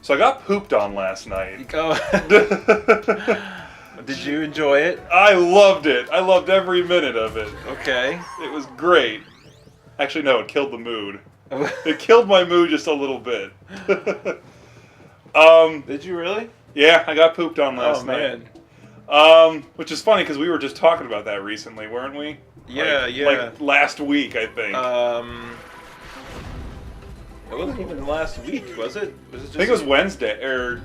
So I got pooped on last night. Oh. Did you enjoy it? I loved it. I loved every minute of it. Okay. It was great. Actually, no, it killed the mood. It killed my mood just a little bit. Did you really? Yeah, I got pooped on last night. Man. Which is funny because we were just talking about that recently, weren't we? Yeah, Like last week, I think. It wasn't even last week, was it? Was it just I think it was Wednesday, or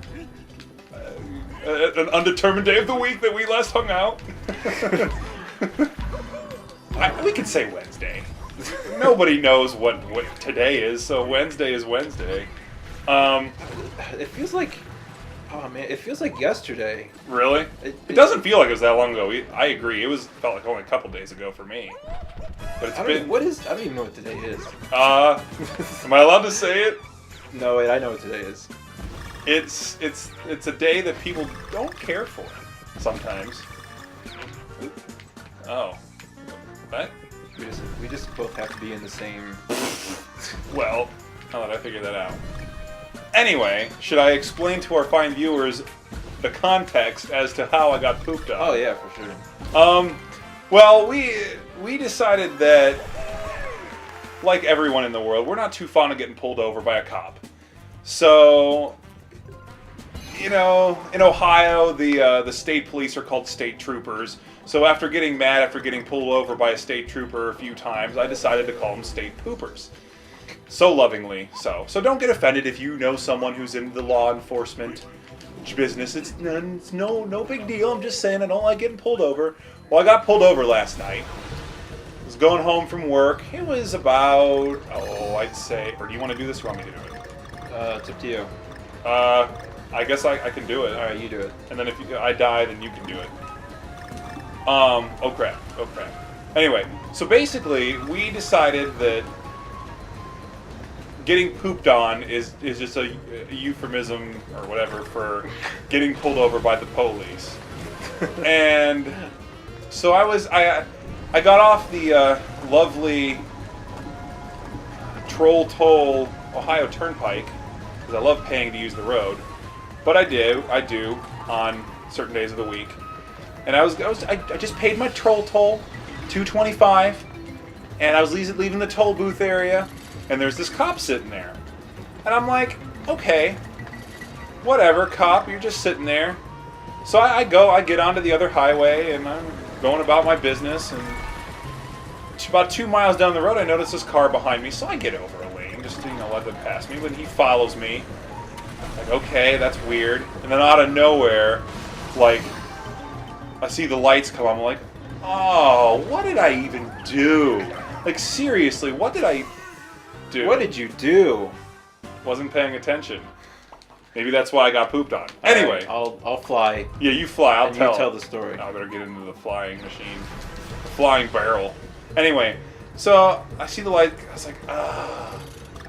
an undetermined day of the week that we last hung out. We could say Wednesday. Nobody knows what today is, so Wednesday is Wednesday. It feels like, oh man, it feels like yesterday. Really? It doesn't feel like it was that long ago. I agree. It felt like only a couple days ago for me. But it's been. I don't even know what today is. Am I allowed to say it? No, wait, I know what today is. It's a day that people don't care for sometimes. Oh, what? We just both have to be in the same. Well, now that I figured that out. Anyway, should I explain to our fine viewers the context as to how I got pooped on? Oh yeah, for sure. Well, we decided that, like everyone in the world, we're not too fond of getting pulled over by a cop. So, you know, in Ohio, the state police are called state troopers. So after getting mad, after getting pulled over by a state trooper a few times, I decided to call them state poopers. So lovingly so. So don't get offended if you know someone who's in the law enforcement business. It's no big deal. I'm just saying I don't like getting pulled over. Well, I got pulled over last night. I was going home from work. It was about, I'd say, or do you want to do this or want me to do it? It's up to you. I guess I can do it. Alright, you do it. And then if I die, then you can do it. Oh crap. Anyway, so basically, we decided that getting pooped on is just a euphemism or whatever for getting pulled over by the police. And so I got off the lovely Troll Toll Ohio Turnpike because I love paying to use the road, but I do on certain days of the week. And I just paid my troll toll, $2.25, and I was leaving the toll booth area, and there's this cop sitting there, and I'm like, okay, whatever, cop, you're just sitting there. So I get onto the other highway, and I'm going about my business, and about 2 miles down the road, I notice this car behind me, so I get over a lane, just to, let them pass me, but he follows me. Like, okay, that's weird. And then out of nowhere, like, I see the lights come on, I'm like, oh, what did I even do? Like, seriously, what did I do? What did you do? Wasn't paying attention. Maybe that's why I got pooped on. Anyway. Right, I'll fly. Yeah, you fly, I'll tell. You tell the story. I better get into the flying machine. The flying barrel. Anyway, so I see the light, I was like, ah.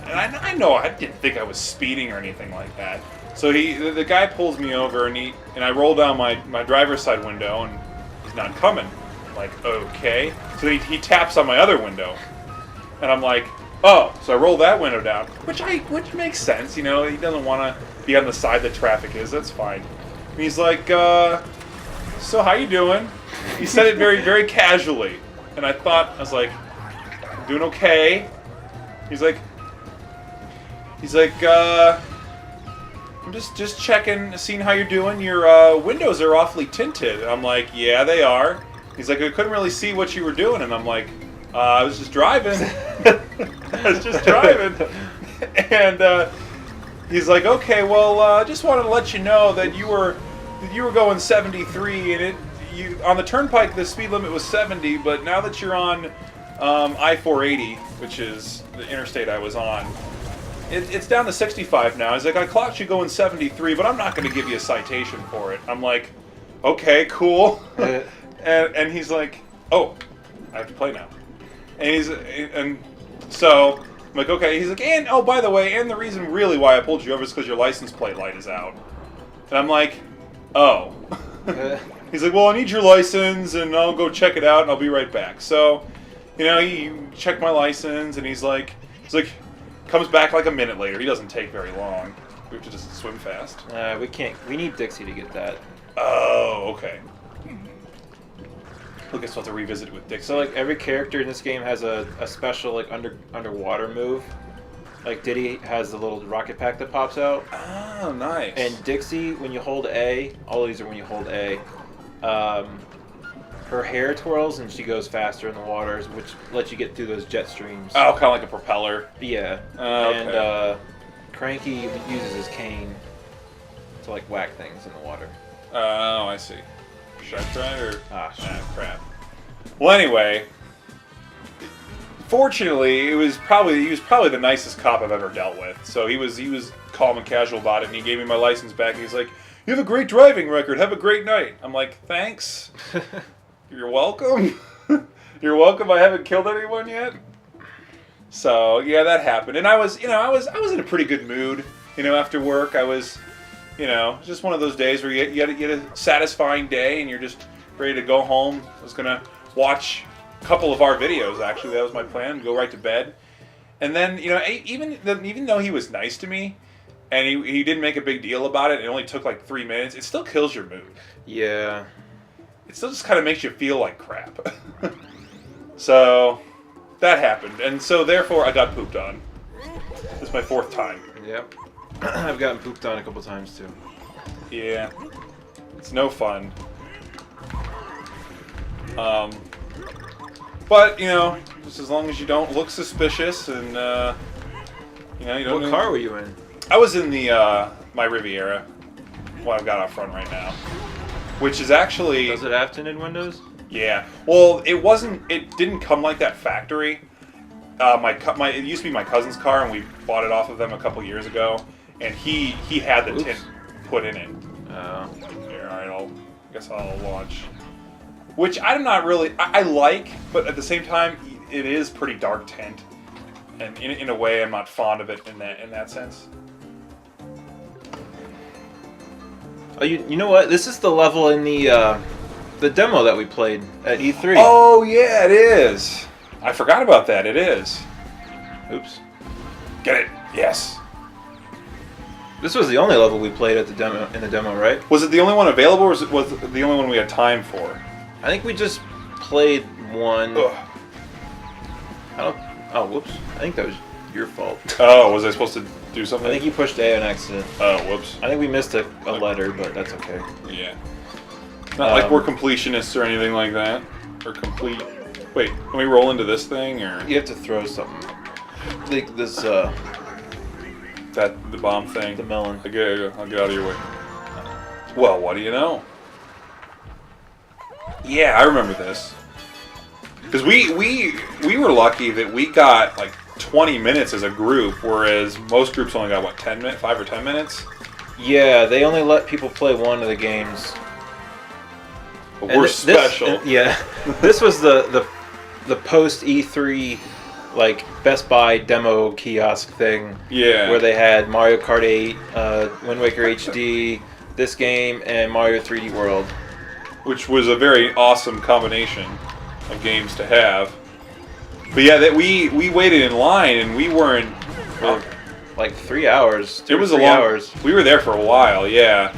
And I know, I didn't think I was speeding or anything like that. So the guy pulls me over, and I roll down my driver's side window, and he's not coming. I'm like, okay. So he taps on my other window, and I'm like, oh. So I roll that window down, which makes sense. He doesn't want to be on the side that traffic is. That's fine. And he's like, so how you doing? He said it very, very casually, and I was like, I'm doing okay. He's like, I'm just checking, seeing how you're doing. Your windows are awfully tinted. And I'm like, yeah, they are. He's like, I couldn't really see what you were doing. And I'm like, I was just driving. I was just driving. And he's like, okay, well, I just wanted to let you know that you were going 73, and on the turnpike the speed limit was 70, but now that you're on I-480, which is the interstate I was on, it's down to 65 now. He's like, I clocked you going 73, but I'm not going to give you a citation for it. I'm like, okay, cool. and he's like, oh, I have to play now. And so I'm like, okay. He's like, and oh, by the way, and the reason really why I pulled you over is because your license plate light is out. And I'm like, oh. He's like, well, I need your license, and I'll go check it out, and I'll be right back. So you know, you check my license, and he's like, comes back like a minute later. He doesn't take very long. We have to just swim fast. We can't. We need Dixie to get that. Oh, okay. I guess we'll have to revisit it with Dixie. So like every character in this game has a special like underwater move. Like Diddy has the little rocket pack that pops out. Oh, nice. And Dixie, when you hold A, all these are when you hold A. Her hair twirls and she goes faster in the waters, which lets you get through those jet streams. Oh, kind of like a propeller. Yeah. Oh, okay. And Cranky uses his cane to like whack things in the water. Oh, I see. Should I try it or? Ah, crap. Well, anyway. Fortunately, he was probably the nicest cop I've ever dealt with. So he was calm and casual about it, and he gave me my license back. And he's like, "You have a great driving record. Have a great night." I'm like, "Thanks. You're welcome. You're welcome. I haven't killed anyone yet." So yeah, that happened, and I was in a pretty good mood. After work, I was, just one of those days where you get a satisfying day, and you're just ready to go home. I was gonna watch a couple of our videos. Actually, that was my plan. Go right to bed, and then even though he was nice to me, and he didn't make a big deal about it. It only took like 3 minutes. It still kills your mood. Yeah. It still just kind of makes you feel like crap. So that happened, and so therefore I got pooped on. This is my 4th time. Yep. I've gotten pooped on a couple times too. Yeah. It's no fun. But just as long as you don't look suspicious, and you don't. What car were you in? I was in the my Riviera. What I've got out front right now, which is actually. Does it have tinted windows? Yeah. Well, it wasn't. It didn't come like that factory. It used to be my cousin's car, and we bought it off of them a couple years ago, and he had the tint put in it. Oh. Here, all right. I guess I'll launch. Which I'm not really. I like, but at the same time, it is pretty dark tint, and in a way, I'm not fond of it in that sense. Oh, you know what? This is the level in the demo that we played at E3. Oh yeah, it is. I forgot about that. It is. Oops. Get it? Yes. This was the only level we played at the demo, right? Was it the only one available, or was it the only one we had time for? I think we just played one. Ugh. Oh, whoops. I think that was your fault. Oh, was I supposed to do something? I think you pushed A on accident. Oh, whoops. I think we missed a letter, but that's okay. Yeah. Not like we're completionists or anything like that. Or complete. Wait, can we roll into this thing, or You have to throw something. Like this, the bomb thing? the melon. I'll get out of your way. Well, what do you know? Yeah, I remember this. Because we were lucky that we got like 20 minutes as a group, whereas most groups only got, 5 or 10 minutes? Yeah, they only let people play one of the games. But we're special. This was the post E3 like Best Buy demo kiosk thing. Yeah. Where they had Mario Kart 8, Wind Waker HD, this game, and Mario 3D World. Which was a very awesome combination of games to have. But yeah, we waited in line, and we weren't For like 3 hours. It was 3 hours. We were there for a while, yeah,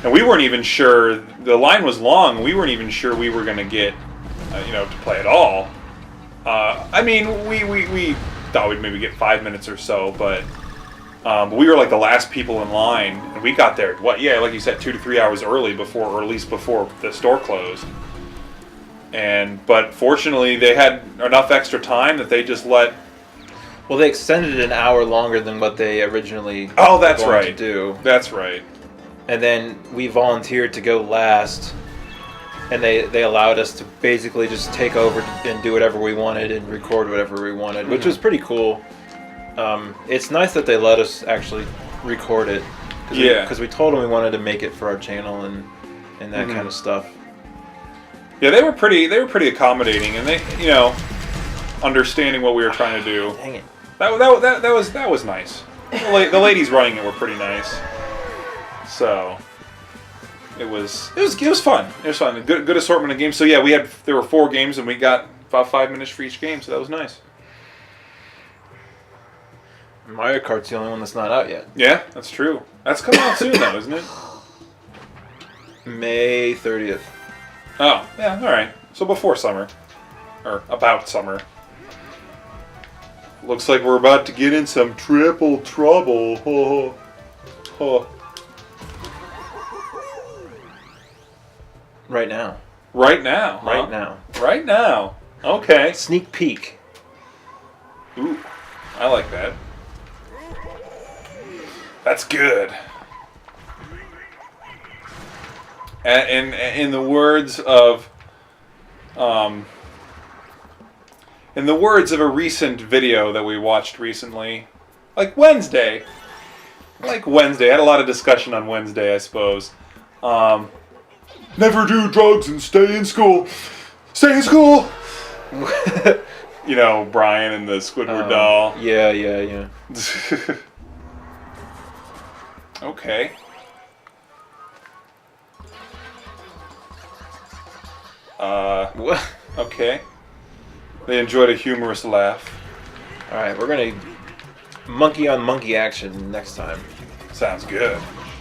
and we weren't even sure. The line was long. We weren't even sure we were going to get, to play at all. I mean, we thought we'd maybe get 5 minutes or so, but we were like the last people in line, and we got there. Like you said, 2 to 3 hours early or at least before the store closed. But fortunately, they had enough extra time that they just let. Well, they extended it an hour longer than what they originally. Oh, that's were going right. To do. That's right. And then we volunteered to go last, and they allowed us to basically just take over and do whatever we wanted and record whatever we wanted, which was pretty cool. It's nice that they let us actually record it. Because we told them we wanted to make it for our channel and that kind of stuff. Yeah, they were pretty accommodating, and they, understanding what we were trying to do. Dang it. That was nice. The ladies running it were pretty nice. So it was fun. It was fun. A good assortment of games. So yeah, there were 4 games, and we got about 5 minutes for each game, so that was nice. Mario Kart's the only one that's not out yet. Yeah, that's true. That's coming out soon, though, isn't it? May 30th. Oh, yeah, all right. So before summer, or about summer. Looks like we're about to get in some triple trouble. Oh, oh. Right now. Right now. Huh? Right now. Right now. Okay. Sneak peek. Ooh, I like that. That's good. And in the words of, in the words of a recent video that we watched recently, like Wednesday. I had a lot of discussion on Wednesday, I suppose. Never do drugs and stay in school. Stay in school. You know, Brian and the Squidward doll. Yeah. Okay. What? Okay. They enjoyed a humorous laugh. Alright, we're gonna monkey on monkey action next time. Sounds good.